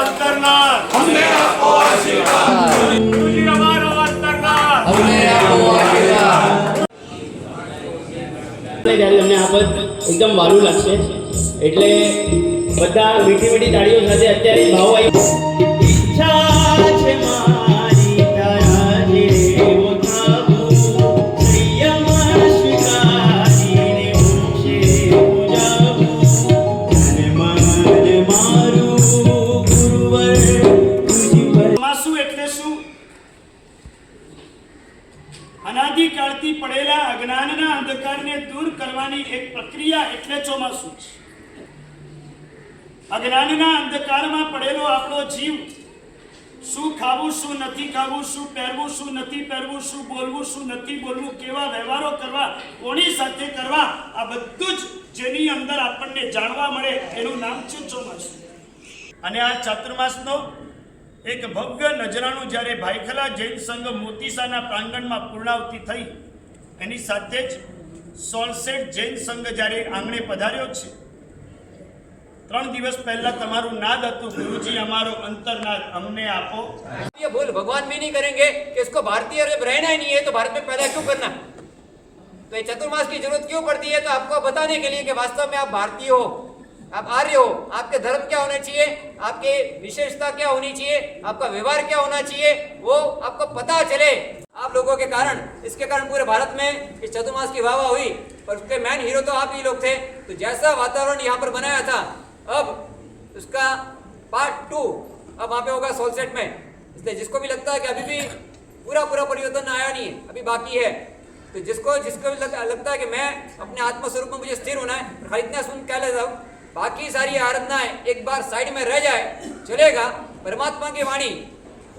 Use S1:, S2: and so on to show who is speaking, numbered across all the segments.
S1: અંતરનાથ
S2: અમને આપો આશીર્વાદ.
S1: ગુરુજી અમારો અંતરનાથ
S3: અમને આપો આશીર્વાદ.
S4: જ્યારે તમને આ પદ એકદમ વાલું લાગશે એટલે બધા મીઠી મીઠી તાળીઓ સાથે અત્યારે ભાવ આવી ઈચ્છા છે મારી તારા જેવો થાવું સંયમ સ્વીકારીને મોક્ષે પૂજાવું અને મન મારું ગુરુવર તુજી પર
S1: ચોમાસું એટલે શું? અનાદિકાળથી પડેલા અજ્ઞાનના અંધકારને દૂર કરવાની એક પ્રક્રિયા એટલે ચોમાસું છે. અજ્ઞાનના અંધકારમાં પડેલો આપણો જીવ શું ખાવું શું નથી ખાવું, શું પહેરવું શું નથી પહેરવું, શું બોલવું શું નથી બોલવું, કેવા વ્યવહારો કરવા, કોની સાથે કરવા, આ બધું જ જેની અંદર આપણને જાણવા મળે એનું નામ છે ચોમાસું. અને આ ચાતુર્માસનો એક ભવ્ય નજરાણું જ્યારે ભાઈખલા જૈન સંઘ મોતીસાના પ્રાંગણમાં પૂર્ણાવતી થઈ એની સાથે જ સોલસેટ જૈન સંઘ જ્યારે આંગણે પધાર્યો છે. 3 દિવસ પહેલા તમારું નાદ હતું ગુરુજી અમારો અંતરનાદ અમને આપો.
S3: ये भूल भगवान भी नहीं करेंगे कि इसको भारतीय जब रहना ही नहीं है तो भारत में पैदा क्यों करना. तो ये चतुर्मास की जरूरत क्यों पड़ती है? तो आपको बताने के लिए कि वास्तव में आप भारतीय हो, आप आर्य हो, आपके धर्म क्या होने चाहिए, आपके विशेषता क्या होनी चाहिए, आपका व्यवहार क्या होना चाहिए, वो आपको पता चले. आप लोगों के कारण, इसके कारण पूरे भारत में इस चतुर्मास की वाह हुई और उसके मेन हीरो तो आप ही लोग थे. तो जैसा वातावरण यहाँ पर बनाया था, अब उसका पार्ट 2 अब वहाँ पे होगा सोलसेट में. इसलिए जिसको भी लगता है कि अभी भी पूरा परिवर्तन आया नहीं है, अभी बाकी है, तो जिसको भी लगता है कि मैं अपने आत्म स्वरूप में मुझे स्थिर होना है, खाली इतना सुन कह लेता हूँ, बाकी सारी आराधनाएं एक बार साइड में रह जाए चलेगा. परमात्मा की वाणी,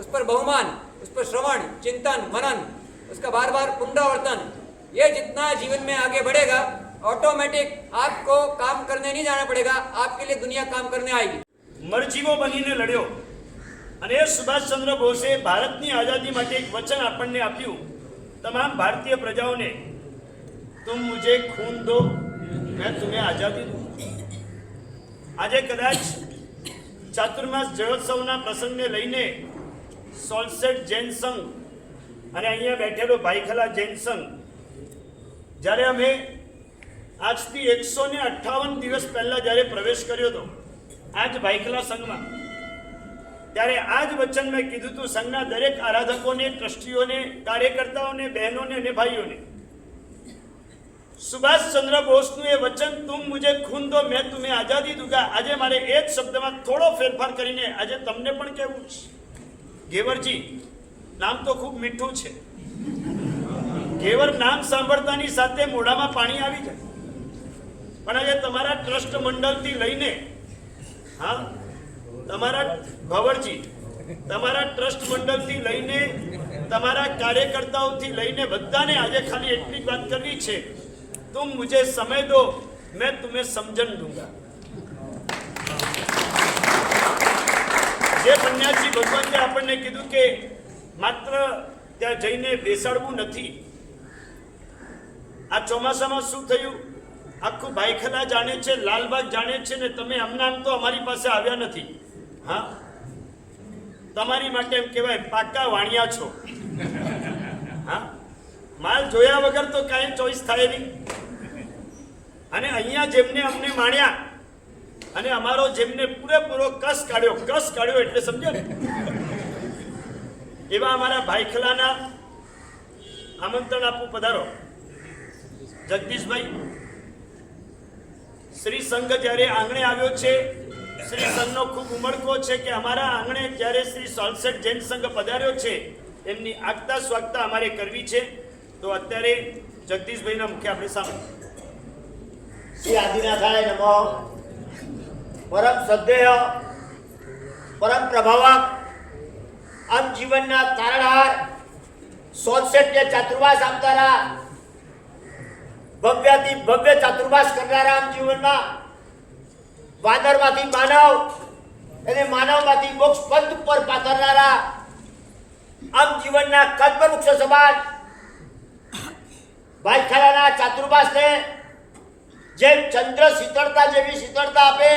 S3: उस पर बहुमान, उस पर श्रवण, चिंतन, मनन, उसका बार बार पुनरावर्तन, ये जितना जीवन में आगे बढ़ेगा ऑटोमेटिक आपको काम करने नहीं जाना पड़ेगा, आपके लिए दुनिया काम करने आएगी.
S1: મરજીવો બનીને લડ્યો અને સુભાષચંદ્ર બોઝે ભારતની આઝાદી માટે એક વચન આપણને આપ્યું તમામ ભારતીય પ્રજાઓને, તુમ મુझे खून दो मैं तुम्हें आजादी दूं. આજે કદાચ ચાતુર્માસ જયોત્સવના પ્રસંગને લઈને સોલસેટ જૈન સંઘ અને અહીંયા બેઠેલો ભાઈખલા જૈન સંઘ, જ્યારે અમે આજથી 158 દિવસ પહેલા જ્યારે પ્રવેશ કર્યો હતો આજ ભાઈખલા સંઘમાં, ત્યારે આ જ વચન મેં કીધું હતું સંઘના દરેક આરાધકોને, ટ્રસ્ટીઓને, કાર્યકર્તાઓને, બહેનોને અને ભાઈઓને. સુભાષચંદ્ર બોઝનું એ વચન તુમ મુझे खून दो मैं तुम्हें आजादी दूंगा, આજે મારે એ જ શબ્દમાં થોડો ફેરફાર કરીને આજે તમને પણ કહેવું છે. ઘેવરજી નામ તો ખૂબ મીઠું છે, ઘેવર નામ સાંભળતાની સાથે મોઢામાં પાણી આવી જાય, પણ આજે તમારા ટ્રસ્ટ મંડળથી લઈને, હા તમારા ભવરજી, તમારા ટ્રસ્ટ મંડળથી લઈને, તમારા કાર્યકર્તાઓથી લઈને બધાને આજે ખાલી એટલી જ વાત કરવી છે, तुम मुझे समय दो मैं तुम्हें समझन दूंगा. જે પન્યાસી ભગવાનને આપણને કીધું કે માત્ર ત્યાં જઈને બેસાડવું નથી. આ ચોમાસામાં શું થયું આખું ભાઈખલા જાણે છે, લાલબાગ જાણે છે ને તમે આમ તો અમારી પાસે આવ્યા નથી. હા, તમારી માટે એમ કહેવાય પાકા વાણિયા છો. હા, માલ જોયા વગર તો કાંઈ ચોઈસ થાય નહીં. અને અહીંયા જેમને અમને માણ્યા અને અમારો જેમને પૂરેપૂરો કસ કાઢ્યો એટલે સમજો ને, એવા અમારા ભાઈખલાના આમંત્રણ આપું પધારો. જગદીશભાઈ, શ્રી સંઘ જ્યારે આંગણે આવ્યો છે, શ્રી સંઘનો ખૂબ ઉમળકો છે કે અમારા આંગણે જ્યારે શ્રી સોલસેટ જૈન સંઘ પધાર્યો છે એમની આગતા સ્વાગતા અમારે કરવી છે. તો અત્યારે જગદીશભાઈના મુખ્ય આપણે સામે
S5: શ્રી આદિનાથાય નમો. પરમ શ્રદ્ધેય, પરમ પ્રભાવક, આમ જીવનના તારણહાર સોલસેટને ચાતુર્માસ આપનારા, ભવ્યથી ભવ્ય ચાતુર્માસ કરનારા, આમ જીવનમાં વાનરમાંથી માનવ અને માનવમાંથી મોક્ષ પંથ ઉપર પાથરનારા, આમ જીવનના કલ્પવૃક્ષ સમાન ભાઈખલાના ચાતુર્માસને જેમ ચંદ્ર શીતળતા જેવી શીતળતા આપે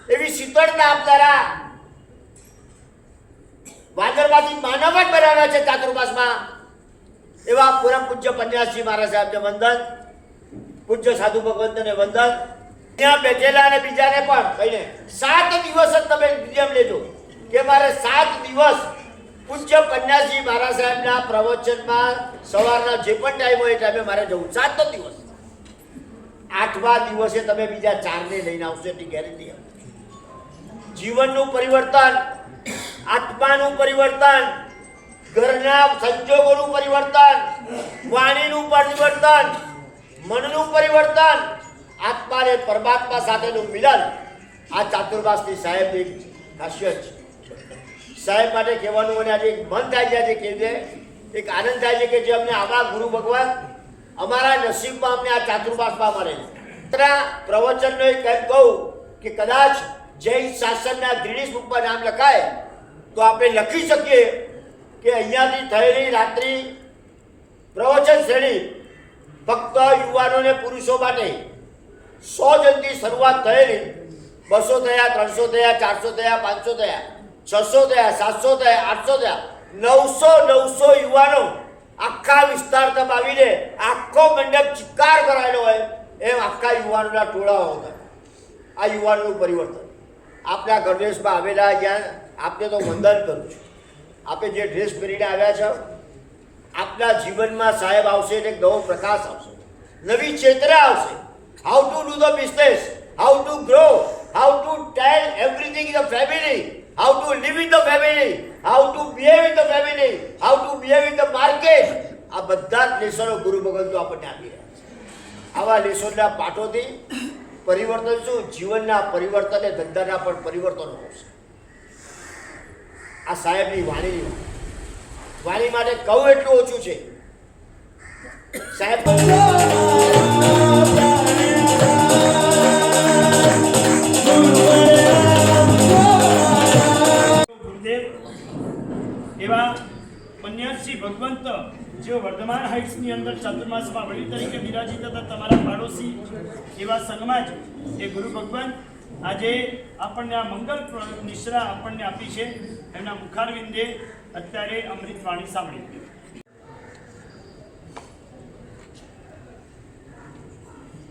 S5: એવી શીતળતા આપનારા વાદળમાંથી માનવ જ બનાવ્યા છે ચાતુર્માસમાં. એવા પૂરમ પૂજ્ય પન્યાસજી મહારાજ સાહેબને વંદન, પૂજ્ય સાધુ ભગવંતને વંદન. ત્યાં બેઠેલા અને બીજાને પણ કહીને 7 દિવસ જ તમે નિયમ લેજો કે મારે 7 દિવસ પૂજ્ય પન્યાસજી મહારાજ સાહેબના પ્રવચનમાં સવારના જે પણ ટાઈમ હોય એ ટાઈમે મારે જવું. 7 દિવસ. 8મા દિવસે તમે બીજા 4ને લઈને આવશો એટલી ગેરંટી. જીવનનું પરિવર્તન, આત્માનું પરિવર્તન, ઘરના સંજોગોનું પરિવર્તન, વાણીનું પરિવર્તન, મનનું પરિવર્તન, આત્મા અને પરમાત્મા સાથેનું મિલન આ ચાતુર્માસની સાહેબની ખાસિયત છે. સાહેબ માટે કહેવાનું મને આજે એક મન થાય છે કે એક આનંદ થાય છે કે જે અમને આવા ગુરુ ભગવાન અમારા નસીબમાં અમને આ ચાતુર્માસમાં મળે. પ્રવચનનો એક એમ કહું કે કદાચ જૈન શાસનના ગ્રીનિસ બુકમાં નામ લખાય તો આપણે લખી શકીએ કે અહીંયાથી થયેલી રાત્રિ પ્રવચન શ્રેણી ફક્ત યુવાનોને પુરુષો માટે 100 જણથી શરૂઆત થયેલી, 200 થયા, 300 થયા, 400 થયા, 500 થયા, 600 થયા, 700 થયા, 800 થયા, 900 યુવાનો આખા વિસ્તાર તમ આવીને આખો મંડપ ચિત્કાર કરાયેલો હોય એમ આખા યુવાનોના ટોળાઓ હતા. આ યુવાનોનું પરિવર્તન આપણા ગણેશમાં આવેલા અહીંયા આપને તો વંદન કરું છું. આપે જે ડ્રેસ પહેરીને આવ્યા છો, આપના જીવનમાં સાહેબ આવશે એટલે નવો પ્રકાશ આવશે, નવી ચેતના આવશે. How to do the business, how to grow, how to tell everything in the family, how to live in the family, how to behave in the family, how to behave in the market. આ બધા જ લેસનો ગુરુ ભગવંતો આપણને આપી રહ્યા છે. આવા લેસનના પાઠોથી પરિવર્તન શું, જીવનના પરિવર્તન અને ધંધાના પણ પરિવર્તનો આવશે. આ સાહેબની વાણીની વાણી માટે કહું એટલું ઓછું છે. સાહેબ
S1: ગુરુદેવ એવા પન્યાસજી ભગવંત જેઓ વર્ધમાન હાઇટ્સની અંદર ચાતુર્માસમાં વડી તરીકે બિરાજિત હતા, તમારા પાડોશી એવા સંઘમાં જ એ ગુરુ ભગવંત આજે આપણને આ મંગલ નિશ્રા આપણને આપી છે. એમના મુખારવિંદે અત્યારે અમૃત વાણી સાંભળી.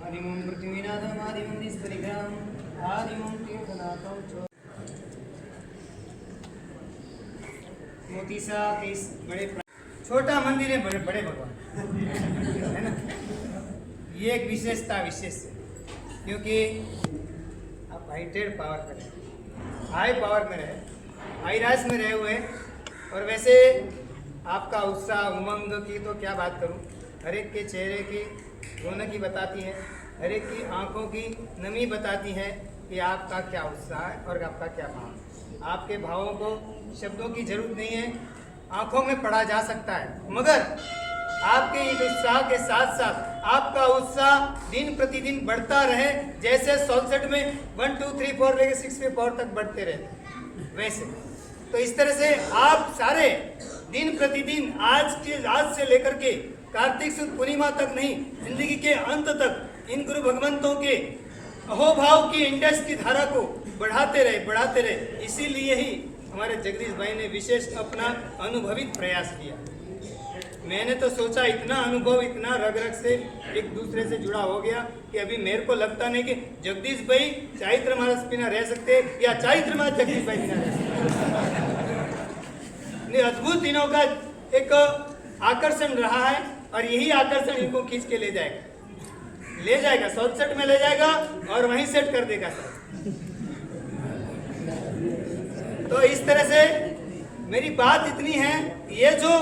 S3: आदिमं पृथ्वीनाथं आदिमं निष्परिग्रहं आदिमं तीर्थनाथं च मोती सा इस बड़े छोटा मंदिर है, बड़े बड़े भगवान है ना. ये एक विशेषता विशेष है क्योंकि आप हाइटेड पावर में रहे, हाई पावर में रहे, हाई राइज में रहे हुए. और वैसे आपका उत्साह उमंग की तो क्या बात करूं, हर एक के चेहरे की रौनक ही बताती है, हर एक की आंखों की नमी बताती है कि आपका क्या उत्साह है और आपका क्या भाव. आपके भावों को शब्दों की जरूरत नहीं है, आंखों में पढ़ा जा सकता है. मगर आपके इस उत्साह के साथ साथ आपका उत्साह दिन प्रतिदिन बढ़ता रहे, जैसे 67 में 1 2 3 4 लेके 6 4 तक बढ़ते रहते वैसे. तो इस तरह से आप सारे दिन प्रतिदिन आज से लेकर के कार्तिक सुद पूर्णिमा तक नहीं, जिंदगी के अंत तक इन गुरु भगवंतों के अहोभाव की इंडेक्स की धारा को बढ़ाते रहे. इसीलिए ही हमारे जगदीश भाई ने विशेष अपना अनुभवित प्रयास किया. मैंने तो सोचा इतना अनुभव, इतना रग रग से एक दूसरे से जुड़ा हो गया कि अभी मेरे को लगता नहीं कि जगदीश भाई चारित्र मानस बिना रह सकते या चारित्र मानस जगदीश भाई बिना रह सकते. अद्भुत दिनों का एक आकर्षण रहा है और यही आकर्षण इनको खींच के ले जाएगा 67 में ले जाएगा और वहीं सेट कर देगा सर. तो इस तरह से मेरी बात इतनी है, ये जो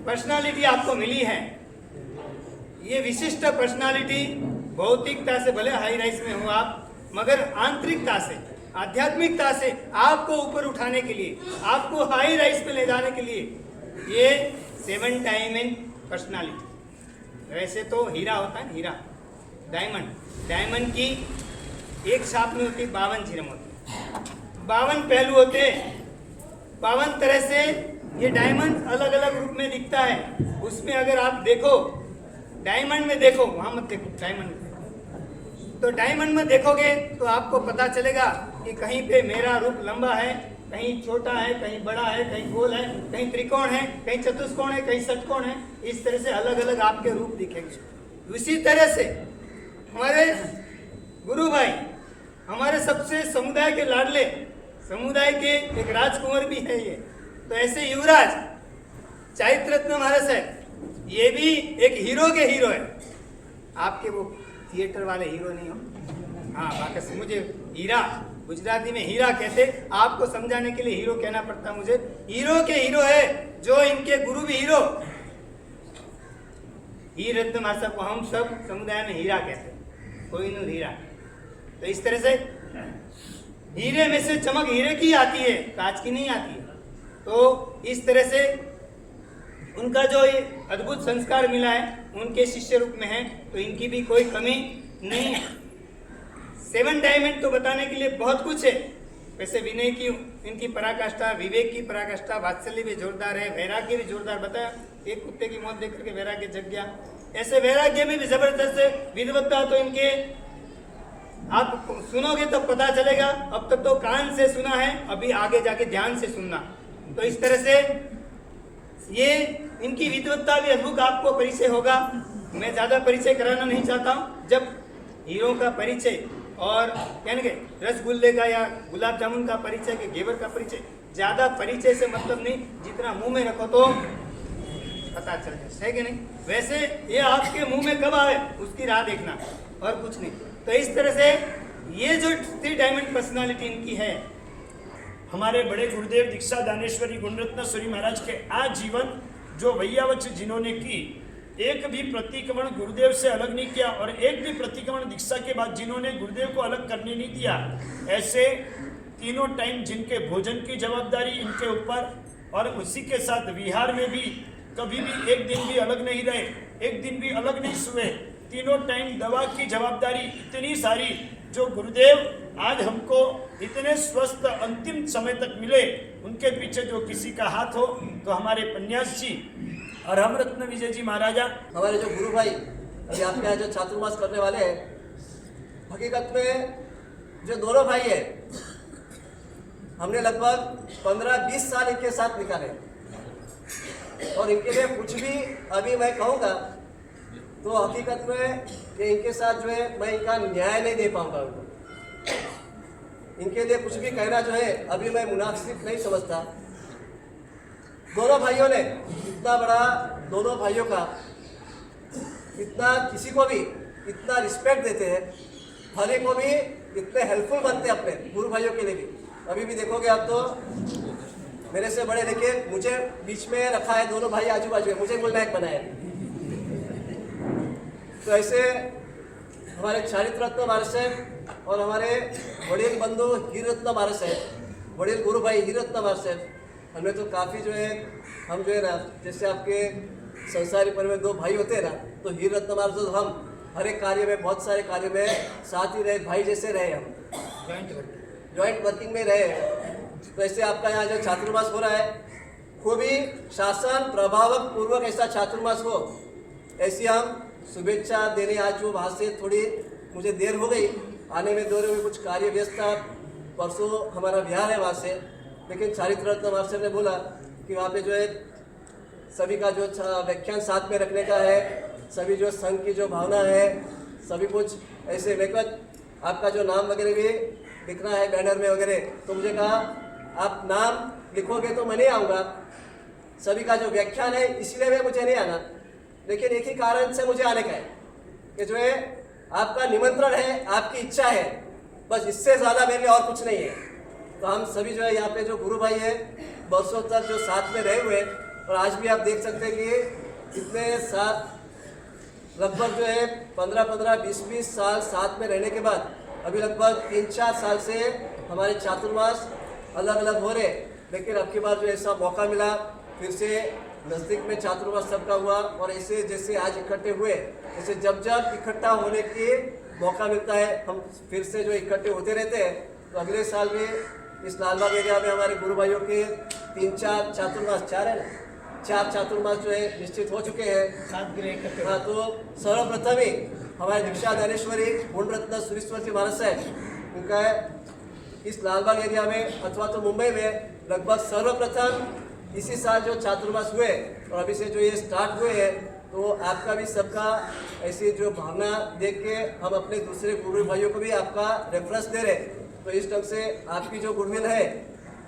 S3: पर्सनालिटी आपको मिली है, ये विशिष्ट पर्सनालिटी भौतिकता से भले हाई राइज में हो आप, मगर आंतरिकता से, आध्यात्मिकता से आपको ऊपर उठाने के लिए, आपको हाई राइज पे ले जाने के लिए ये 7 डायमंड पर्सनालिटी. वैसे तो हीरा होता है, हीरा, डायमंड की एक छाप में होती 52 झिरम होती, 52 पहलू होते, 52 तरह से ये डायमंड अलग अलग रूप में दिखता है. उसमें अगर आप देखो, डायमंड में देखो, वहां मत देखो, डायमंड में. तो डायमंड में देखोगे तो आपको पता चलेगा कि कहीं पे मेरा रूप लंबा है,
S6: कहीं छोटा है, कहीं बड़ा है, कहीं गोल है, कहीं त्रिकोण है, कहीं चतुष्कोण है, कहीं षटकोण है। इस तरह से अलग अलग आपके रूप दिखेंगे। उसी तरह से हमारे गुरु भाई हमारे सबसे समुदाय के लाडले, समुदाय के एक राजकुंवर भी है ये। तो ऐसे युवराज चैत्र रत्न महाराज है, ये भी एक हीरो के हीरो है। आपके वो थिएटर वाले हीरो नहीं हो। हाँ, बाकी मुझे हीरा, गुजराती में हीरा कहते, आपको समझाने के लिए हीरो कहना पड़ता मुझे। हीरो के हीरो है, जो इनके गुरु भी हीरो। हीर रत्न महाराज साहब को हम सब समुदाय में हीरा कहते, कोहिनूर हीरा। तो इस तरह से हीरे में से चमक हीरे की आती है, कांच की नहीं आती है। तो इस तरह से उनका जो ये अद्भुत संस्कार मिला है, उनके शिष्य रूप में है, तो इनकी भी कोई कमी नहीं है। 7 डायमंड तो बताने के लिए बहुत कुछ है। वैसे विनय की इनकी पराकाष्ठा, विवेक की पराकाष्ठा, वात्सल्य भी जोरदार है, वैराग्य भी जोरदार। बताया एक कुत्ते की मौत देख करके वैराग्य जग गया, ऐसे वैराग्य में भी जबरदस्त है। विद्वत्ता तो इनके आप सुनोगे तो पता चलेगा। अब तक तो कान से सुना है, अभी आगे जाके ध्यान से सुनना। तो इस तरह से ये इनकी विद्वत्ता भी अद्भुत आपको परिचय होगा। मैं ज्यादा परिचय कराना नहीं चाहता हूँ। जब हीरो का परिचय और कहने रसगुल्ले का या गुलाब जामुन का परिचय के घेवर का परिचय, ज्यादा परिचय से मतलब नहीं, जितना मुंह में रखो तो पता चल जाए, है कि नहीं। वैसे ये आपके मुंह में कब आए उसकी राह देखना, और कुछ नहीं। तो इस तरह से ये जो 3 डायमंड पर्सनालिटी इनकी है।
S1: हमारे बड़े गुरुदेव दीक्षा दानेश्वरी गुणरत्न सूरी महाराज के आजीवन जो वैयावच जिन्होंने की, एक भी प्रतिक्रमण गुरुदेव से अलग नहीं किया, और एक भी प्रतिक्रमण दीक्षा के बाद जिन्होंने गुरुदेव को अलग करने नहीं दिया। ऐसे तीनों टाइम जिनके भोजन की जवाबदारी इनके ऊपर, और उसी के साथ विहार में भी कभी भी एक दिन भी अलग नहीं रहे, एक दिन भी अलग नहीं सोए। तीनों टाइम दवा की जवाबदारी इतनी सारी, जो गुरुदेव आज हमको इतने स्वस्थ अंतिम समय तक मिले, उनके पीछे जो किसी का हाथ हो तो हमारे पन्यास जी और हम रत्न विजय जी महाराजा,
S7: हमारे जो गुरु भाई अभी आपके यहाँ जो चातुर्मास करने वाले हैं, हकीकत में जो दोनों भाई है, हमने लगभग 15-20 साल इनके साथ निकाले, और इनके लिए कुछ भी अभी मैं कहूँगा तो हकीकत में कि इनके साथ जो है मैं इनका न्याय नहीं दे पाऊंगा उनको। इनके लिए कुछ भी कहना जो है अभी मैं मुनासिब नहीं समझता। दोनों भाइयों ने इतना बड़ा, दोनों भाइयों का इतना, किसी को भी इतना रिस्पेक्ट देते हैं, हर एक को भी इतने हेल्पफुल बनते हैं अपने गुरु भाइयों के लिए भी। अभी भी देखोगे आप तो मेरे से बड़े लेके मुझे बीच में रखा है, दोनों भाई आजू बाजू है, मुझे गुलनायक बनाया है। तो ऐसे हमारे चारित्र रत्न महाराज साहब और हमारे वड़ील बंधु हीर रत्न महाराज साहब, वड़ील गुरु भाई हीर रत्न महाराज साहब, हमें तो काफ़ी जो है, हम जो है ना, जैसे आपके संसारी परिवार में 2 भाई होते हैं ना, तो हीर रत्न महाराज तो हम हर एक कार्य में, बहुत सारे कार्य में साथ ही रहे, भाई जैसे रहे, हम जॉइंट वर्किंग में रहे। तो ऐसे आपका यहाँ जो चातुर्मास हो रहा है, खूब ही शासन प्रभावक पूर्वक ऐसा चातुर्मास हो, ऐसी हम शुभेच्छा देने आज जो वहाँ से थोड़ी मुझे देर हो गई आने में, दौरे में कुछ कार्य व्यस्त था। परसों हमारा बिहार है वहाँ से, लेकिन चारित्र रत्न महाराज ने बोला कि वहाँ पे जो है सभी का जो व्याख्यान साथ में रखने का है, सभी जो संघ की जो भावना है, सभी कुछ ऐसे व्यक्ति, आपका जो नाम वगैरह भी लिखना है बैनर में वगैरह। तो मुझे कहा आप नाम लिखोगे तो मैं नहीं आऊँगा, सभी का जो व्याख्यान है इसलिए मैं मुझे नहीं आना, लेकिन एक ही कारण से मुझे आने का है कि जो है आपका निमंत्रण है, आपकी इच्छा है, बस इससे ज़्यादा मेरे लिए और कुछ नहीं है। तो हम सभी जो है यहाँ पे जो गुरु भाई है, बरसों तक जो साथ में रहे हुए, और आज भी आप देख सकते हैं कि इतने साथ लगभग जो है 15-20 साल साथ में रहने के बाद अभी लगभग 3-4 साल से हमारे चातुर्मास अलग अलग हो रहे। लेकिन अब की बार जो ऐसा मौका मिला, फिर से नज़दीक में चातुर्मास सबका हुआ, और ऐसे जैसे आज इकट्ठे हुए, ऐसे जब जब इकट्ठा होने की मौका मिलता है हम फिर से जो इकट्ठे होते रहते हैं। तो अगले साल भी इस लालबाग एरिया में हमारे गुरु भाइयों के 3-4 चातुर्मास, 4 है ना, 4 चातुर्मास जो है निश्चित हो चुके हैं।
S6: 7 ग्रह इकट्ठे।
S7: हाँ, तो सर्वप्रथम ही हमारे दीक्षा दानेश्वरी गुणरत्न सुरेश्वर जी महाराज साहब, उनका इस लालबाग एरिया में अथवा तो मुंबई में लगभग सर्वप्रथम इसी साल जो चातुर्मास हुए और अभी से जो ये स्टार्ट हुए हैं, तो आपका भी सबका ऐसी जो भावना देख के हम अपने दूसरे गुरु भाइयों को भी आपका रेफरेंस दे रहे। तो इस ढंग से आपकी जो गुडविल है,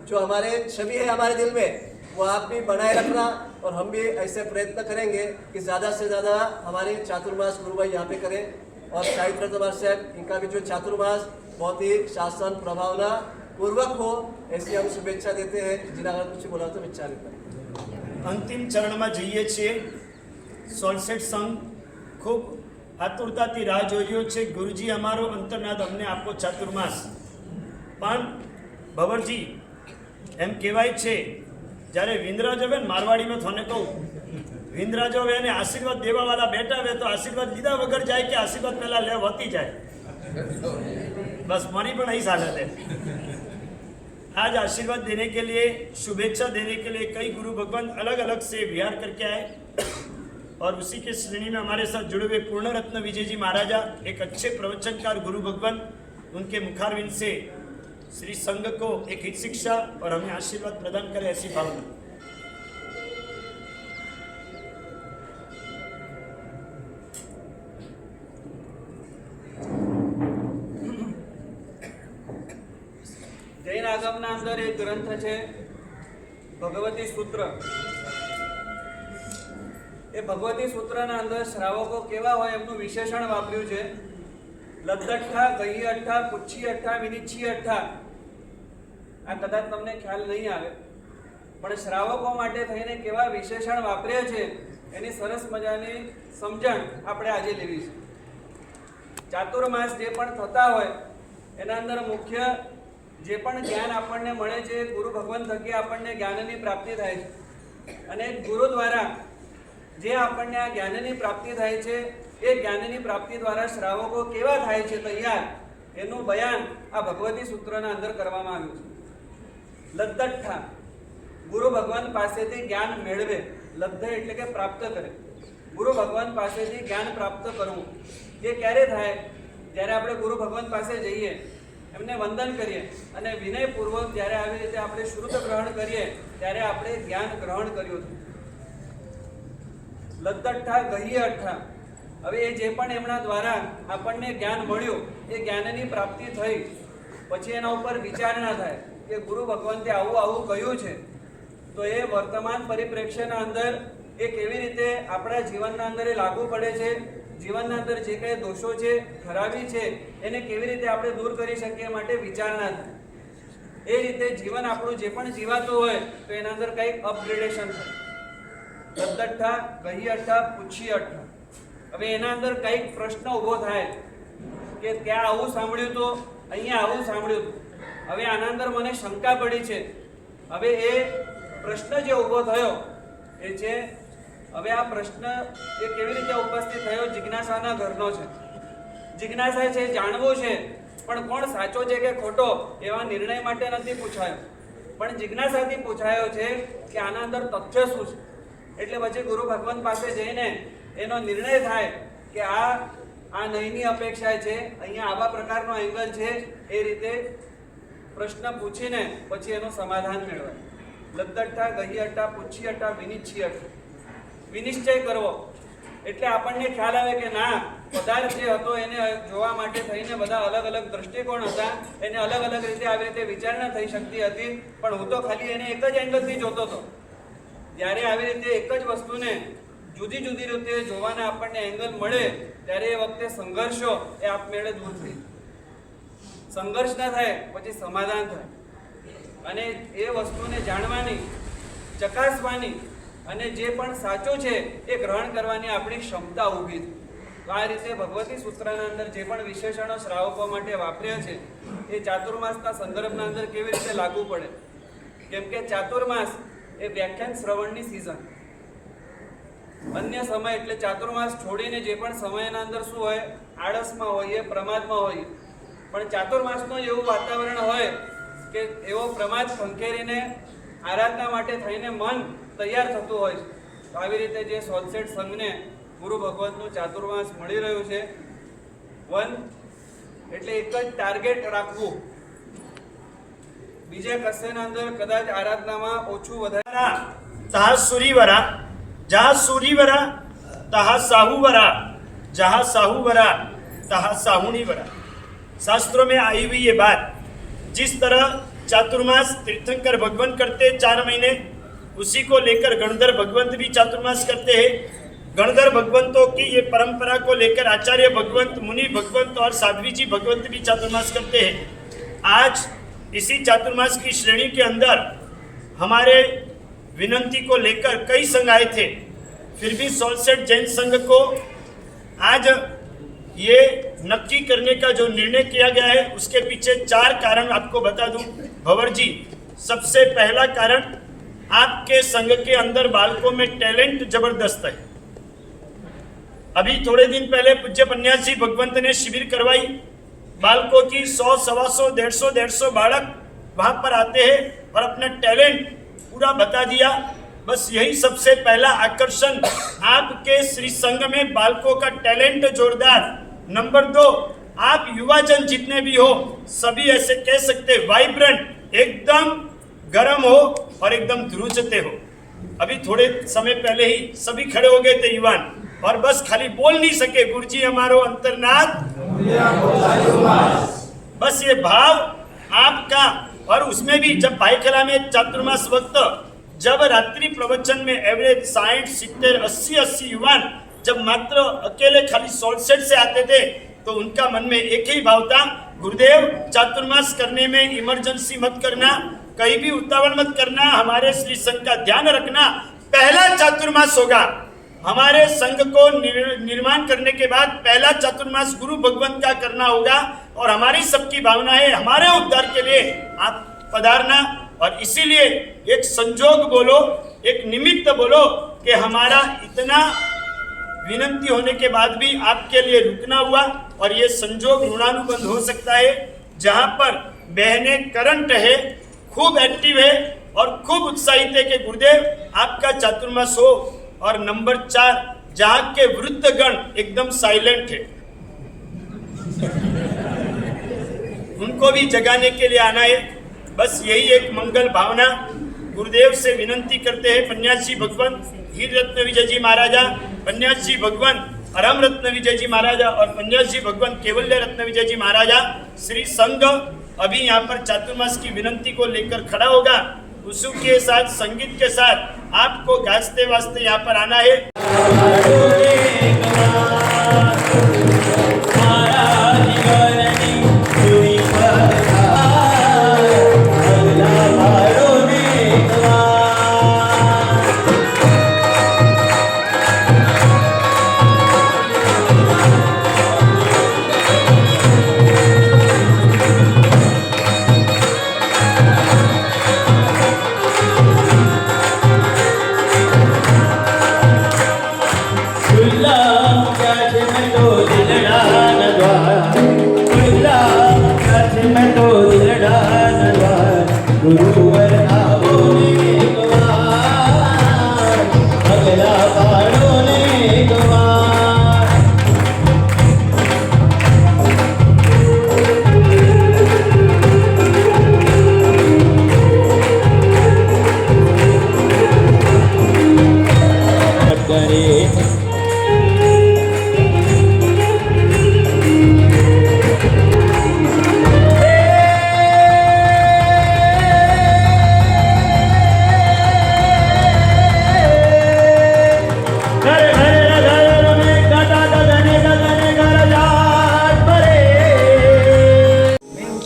S7: जो हमारे छवि है हमारे दिल में, वो आप भी बनाए रखना और हम भी ऐसे प्रयत्न करेंगे कि ज़्यादा से ज़्यादा हमारे चातुर्मास गुरु भाई यहाँ पे करें। और शाहिद रतन साहब, इनका भी जो चातुर्मास बहुत ही शासन प्रभावना पूर्वक हो, ऐसी हम शुभेच्छा देते हैं। जिन्हें अगर कुछ बोला तो विचार
S1: અંતિમ ચરણમાં જઈએ છીએ. સોલસેટ સંઘ ખૂબ આતુરતાથી રાહ જોઈ રહ્યો છે. ગુરુજી, અમારો અંતરનાદ અમને આપો ચાતુર્માસ. પણ ભવરજી, એમ કહેવાય છે જ્યારે વિંદરાજ હવે ને મારવાડીમાં થોને કહું, વિંદરાજ હવે એને આશીર્વાદ દેવાવાળા બેઠા હવે તો આશીર્વાદ લીધા વગર જાય કે આશીર્વાદ પહેલા લે વતી જાય. बस हमारी पण यही हालत है. आज आशीर्वाद देने के लिए, शुभेच्छा देने के लिए कई गुरु भगवान अलग अलग से विहार करके आए और उसी के श्रेणी में हमारे साथ जुड़े हुए पूर्ण रत्न विजय जी महाराजा, एक अच्छे प्रवचनकार गुरु भगवान, उनके मुखारविंद से श्री संघ को एक हित शिक्षा और हमें आशीर्वाद प्रदान करे ऐसी भावना.
S8: જૈન આગમના અંદર એક ગ્રંથ છે ભગવતી સૂત્ર. એ ભગવતી સૂત્રના અંદર શ્રાવકો કેવા હોય એમનું વિશેષણ વાપર્યું છે. લદ્દઠ્ઠા, ગહી અઠ્ઠા, પુચ્છી અઠ્ઠા, વિનિચ્છી અઠ્ઠા. આ કદાચ તમને ખ્યાલ નહીં આવે, પણ શ્રાવકો માટે થઈને કેવા વિશેષણ વાપર્યા છે એની સરસ મજાની સમજણ આપણે આજે લેવી છે. ચાતુર્માસ જે પણ થતા હોય એના અંદર મુખ્ય જે પણ જ્ઞાન આપણને મળે છે, ગુરુ ભગવાન થકી આપણને જ્ઞાનની પ્રાપ્તિ થાય છે. અને ગુરુ દ્વારા જે આપણને આ જ્ઞાનની પ્રાપ્તિ થાય છે, એ જ્ઞાનની પ્રાપ્તિ દ્વારા શ્રાવકો કેવા થાય છે તૈયાર, એનું બયાન આ ભગવતી સૂત્રના અંદર કરવામાં આવ્યું છે. લદ્દઠ્ઠા, ગુરુ ભગવાન પાસેથી જ્ઞાન મેળવે. લબ્ધ એટલે કે પ્રાપ્ત કરે. ગુરુ ભગવાન પાસેથી જ્ઞાન પ્રાપ્ત કરવું એ ક્યારે થાય? જ્યારે આપણે ગુરુ ભગવાન પાસે જઈએ, એમને વંદન કરીએ અને વિનયપૂર્વક જ્યારે આવી રીતે આપણે શ્રુત ગ્રહણ કરીએ, ત્યારે આપણે જ્ઞાન ગ્રહણ કર્યું છે. લદ્દઠ્ઠા, ગહી અઠ્ઠા. હવે એ જે પણ એમના દ્વારા આપણને જ્ઞાન મળ્યું, એ જ્ઞાનની પ્રાપ્તિ થઈ પછી એના ઉપર વિચારણા થાય કે ગુરુ ભગવંતે આવું આવું કહ્યું છે, તો એ વર્તમાન પરિપ્રેક્ષ્યના અંદર એ કેવી રીતે આપણા જીવનના અંદર એ લાગુ પડે છે, જીવનના અંદર જે કંઈ દોષો છે, ખરાબી છે, એને કેવી રીતે આપણે દૂર કરી શકીએ માટે વિચારણા થાય. એ રીતે જીવન આપણું જે પણ જીવાતું હોય તો એના અંદર કંઈક અપગ્રેડેશન થાય. લદ્દઠ્ઠા, ગહી અઠ્ઠા, પુચ્છી અઠ્ઠા. હવે એના અંદર કંઈક પ્રશ્ન ઊભો થાય કે ત્યાં આવું સાંભળ્યું તો અહીંયા આવું સાંભળ્યું હતું, હવે આના અંદર મને શંકા પડી છે. હવે એ પ્રશ્ન જે ઊભો થયો એ છે, હવે આ પ્રશ્ન એ કેવી રીતે ઉપસ્થિત થયો? જિજ્ઞાસાના ઘરનો છે. જિજ્ઞાસા છે, જાણવું છે, પણ કોણ સાચો છે કે ખોટો એવા નિર્ણય માટે નથી પૂછાયો, પણ જિજ્ઞાસાથી પૂછાયો છે કે આના અંદર તથ્ય શું છે. એટલે પછી ગુરુ ભગવાન પાસે જઈને એનો નિર્ણય થાય કે આ નહીંની અપેક્ષા છે, અહીંયા આવા પ્રકારનો એંગલ છે. એ રીતે પ્રશ્ન પૂછીને પછી એનું સમાધાન મેળવાય. લદ્દઠ્ઠા, ગહી અઠ્ઠા, પુચ્છી અઠ્ઠા, વિનિચ્છી અઠ્ઠા. વિનિશ્ચય કરવો એટલે આપણને ખ્યાલ આવે કે ના, પદાર્થ જે હતો એને જોવા માટે થઈને બધા અલગ અલગ દ્રષ્ટિકોણ હતા, એને અલગ અલગ રીતે આવી રીતે વિચારણા થઈ શકતી હતી, પણ હું તો ખાલી એને એક જ એંગલથી જોતો હતો. જ્યારે આવી રીતે એક જ વસ્તુને જુદી જુદી રીતે જોવાના આપણને એંગલ મળે, ત્યારે એ વખતે સંઘર્ષો એ આપમેળે દૂર થઈ. સંઘર્ષ ના થાય પછી સમાધાન થાય, અને એ વસ્તુને જાણવાની, ચકાસવાની અને જે પણ સાચું છે એ ગ્રહણ કરવાની આપણી ક્ષમતા ઊભી થઈ. તો આ રીતે ભગવતી સૂત્રના અંદર જે પણ વિશેષણો શ્રાવકો માટે વાપર્યા છે એ ચાતુર્માસના સંદર્ભના અંદર કેવી રીતે લાગુ પડે? કેમ કે ચાતુર્માસ એ વ્યાખ્યાન શ્રવણની સિઝન. અન્ય સમય એટલે ચાતુર્માસ છોડીને જે પણ સમયના અંદર શું હોય, આળસમાં હોઈએ, પ્રમાદમાં હોઈએ, પણ ચાતુર્માસનું એવું વાતાવરણ હોય કે એવો પ્રમાદ ખંખેરીને આરાધના માટે થઈને મન તૈયાર થતું હોય છે. તો આવી રીતે જે સોલસેટ સંઘને ગુરુ ભગવતનું ચાતુર્માસ મળી રહ્યું છે, વન એટલે એક જ ટાર્ગેટ રાખવું બીજે કશેના અંદર કદાચ આરાધનામાં ઓછું વધારે
S1: तहा सूरीवरा जहाँ सूरीवरा तहा साहूवरा जहाँ साहूवरा तहा साहुणीवरा। शास्त्रों में आई हुई ये बात, जिस तरह चातुर्मास तीर्थंकर भगवंत करते 4 महीने, उसी को लेकर गणधर भगवंत भी चातुर्मास करते हैं। गणधर भगवंतों की ये परंपरा को लेकर आचार्य भगवंत, मुनि भगवंत और साध्वी जी भगवंत भी चातुर्मास करते हैं। आज इसी चातुर्मास की श्रेणी के अंदर हमारे विनंती को लेकर कई संघ आए थे, फिर भी सोलसेट जैन संघ को आज ये नक्की करने का जो निर्णय किया गया है, उसके पीछे 4 कारण आपको बता दूं। भंवर जी, सबसे पहला कारण, आपके संघ के अंदर बालकों में टैलेंट जबरदस्त है। अभी थोड़े दिन पहले पूज्य पन्यास जी भगवंत ने शिविर करवाई, बालकों की 100, 125, 150 बालक वहां पर आते हैं और अपना टैलेंट पूरा बता दिया। बस यही सबसे पहला आकर्षण, आपके श्री संघ में बालकों का टैलेंट जोरदार। नंबर 2, आप युवाजन जितने भी हो, सभी ऐसे कह सकते वाइब्रेंट, एकदम गर्म हो और एकदम ध्रुजते हो। अभी थोड़े समय पहले ही सभी खड़े हो गए थे युवान, और बस खाली बोल नहीं सके, गुरुजी हमारो अंतर्नाथ, बस ये भाव आपका। और उसमें भी जब भाईखला में चातुर्मास वक्त, जब रात्रि प्रवचन में एवरेज 60, 70, 80 युवान जब मात्र अकेले खाली सोलसेट से आते थे, तो उनका मन में एक ही भाव था, गुरुदेव चातुर्मास करने में इमरजेंसी मत करना, कहीं भी उतावल मत करना, हमारे श्री संघ का ध्यान रखना। पहला चातुर्मास होगा हमारे संघ को निर्माण करने के बाद, पहला चातुर्मास गुरु भगवंत का करना होगा, और हमारी सबकी भावना है हमारे उद्धार के लिए आप पधारना। और इसीलिए एक संजोग बोलो, एक निमित्त बोलो कि हमारा इतना विनंती होने के बाद भी आपके लिए रुकना हुआ, और ये संजोग ऋणानुबंध हो सकता है। जहां पर बहने करंट है, खूब एक्टिव है और खूब उत्साहित है कि गुरुदेव आपका चातुर्मास हो। और नंबर 4, जहां के वृद्ध गण एकदम साइलेंट है, उनको भी जगाने के लिए आना है। बस यही एक मंगल भावना गुरुदेव से विनंती करते हैं। पन्यास जी भगवंत हीर रत्न विजय जी महाराजा, पन्यास जी भगवंत अरम रत्न विजय जी महाराजा और पन्यास जी भगवंत केवल्य रत्न विजय जी महाराजा, श्री संघ अभी यहाँ पर चातुर्मास की विनंती को लेकर खड़ा होगा। उसी के साथ, संगीत के साथ आपको गाजते वाजते यहाँ पर आना है।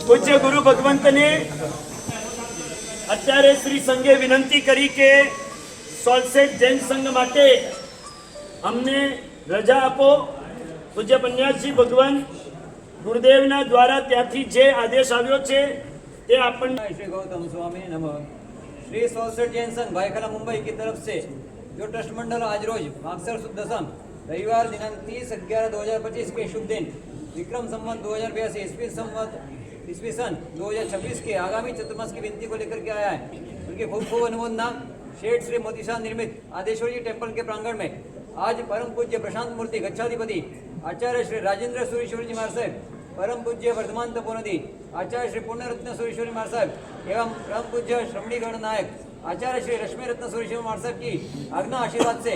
S1: પૂજ્ય ગુરુ ભગવંતને અત્યારે શ્રી સંઘે વિનંતી કરી કે સોલસેટ જૈન સંઘ માટે અમને રજા આપો। પૂજ્ય પન્યાસજી ભગવાન ગુરુદેવના દ્વારા ત્યાંથી જે આદેશ આવ્યો છે તે આપણને।
S3: श्री गौतम स्वामी नमः। श्री सोलसेट जैन संघ भाईखला मुंबई की तरफ से जो ट्रस्ट मंडल आज रोज मागसर शुद्ध दशम रविवार दिनांक 30/11/2025 के शुभ दिन विक्रम संवत 2082 ईस्वी सन 2026 के आगामी चतुर्मास की विनती को लेकर के आया है। उनके खूब खूब अनुमोदना। शेठ श्री मोतीशाह निर्मित आदेश्वर जी टेम्पल के प्रांगण में आज परम पूज्य प्रशांत मूर्ति गच्छाधिपति आचार्य श्री राजेंद्र सूरीश्वर जी महाराज साहब परम पूज्य वर्धमान तपोनिधि आचार्य श्री पुण्यरत्न सुरेश्वरी महाराज साहब एवं परम पूज्य श्रमणीगण नायक आचार्य श्री लक्ष्मी रत्न सुरेश्वरी महाराज साहब की आज्ञा आशीर्वाद से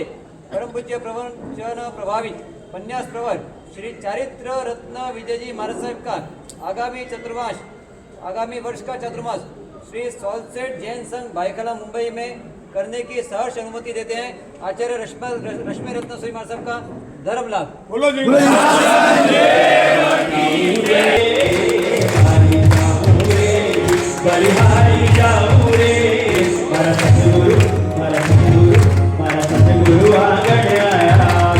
S3: परम पूज्य प्रवचन प्रभावित पन्यास प्रवर श्री चारित्र रत्न विजयजी महाराज साहब का आगामी वर्ष का चतुर्मास श्री सॉलसेट जैन संघ भाईखला मुंबई में करने की सहर्ष अनुमति देते हैं। आचार्य रश्मि रत्न सुरी महाराज साहब का धर्म लाभ।
S2: बोलो जी
S4: बलिहारी जाऊ रे मारा सतगुरु मारा सतगुरु आ गया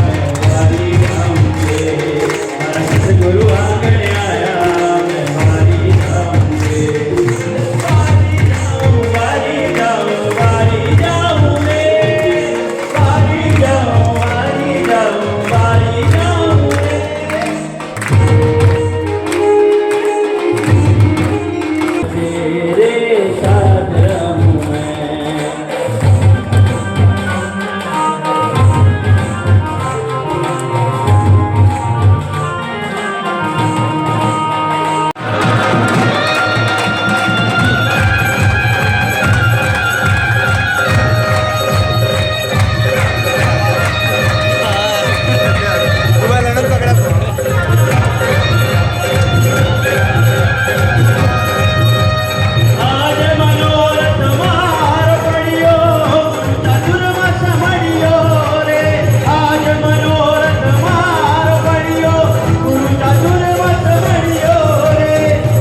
S4: मैं धाम से मारा सतगुरु आ गया मैं धाम से वारी जाऊं रे वारी जाऊं रे तेरे साथ रहूं मैं आज मनोरथ मार पड़ियो चतुर्मास मड़ियो रे आज मनोरथ मार पड़ियो गुरु चतुर्मास मड़ियो रे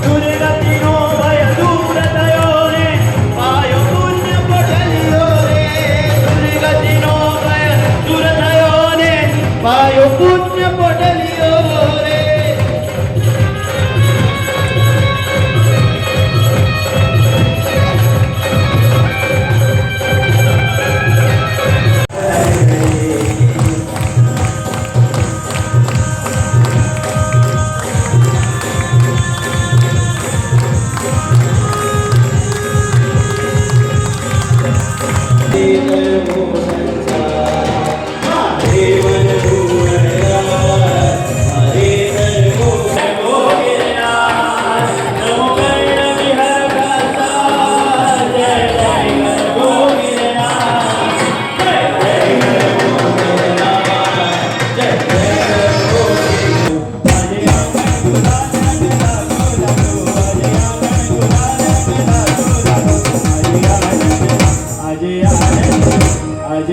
S4: दुर्गति नो भय दूर थयो रे पायो पुण्य पड़लियो रे दुर्गति नो भय दूर थयो रे पायो पुण्य पड़लियो रे आज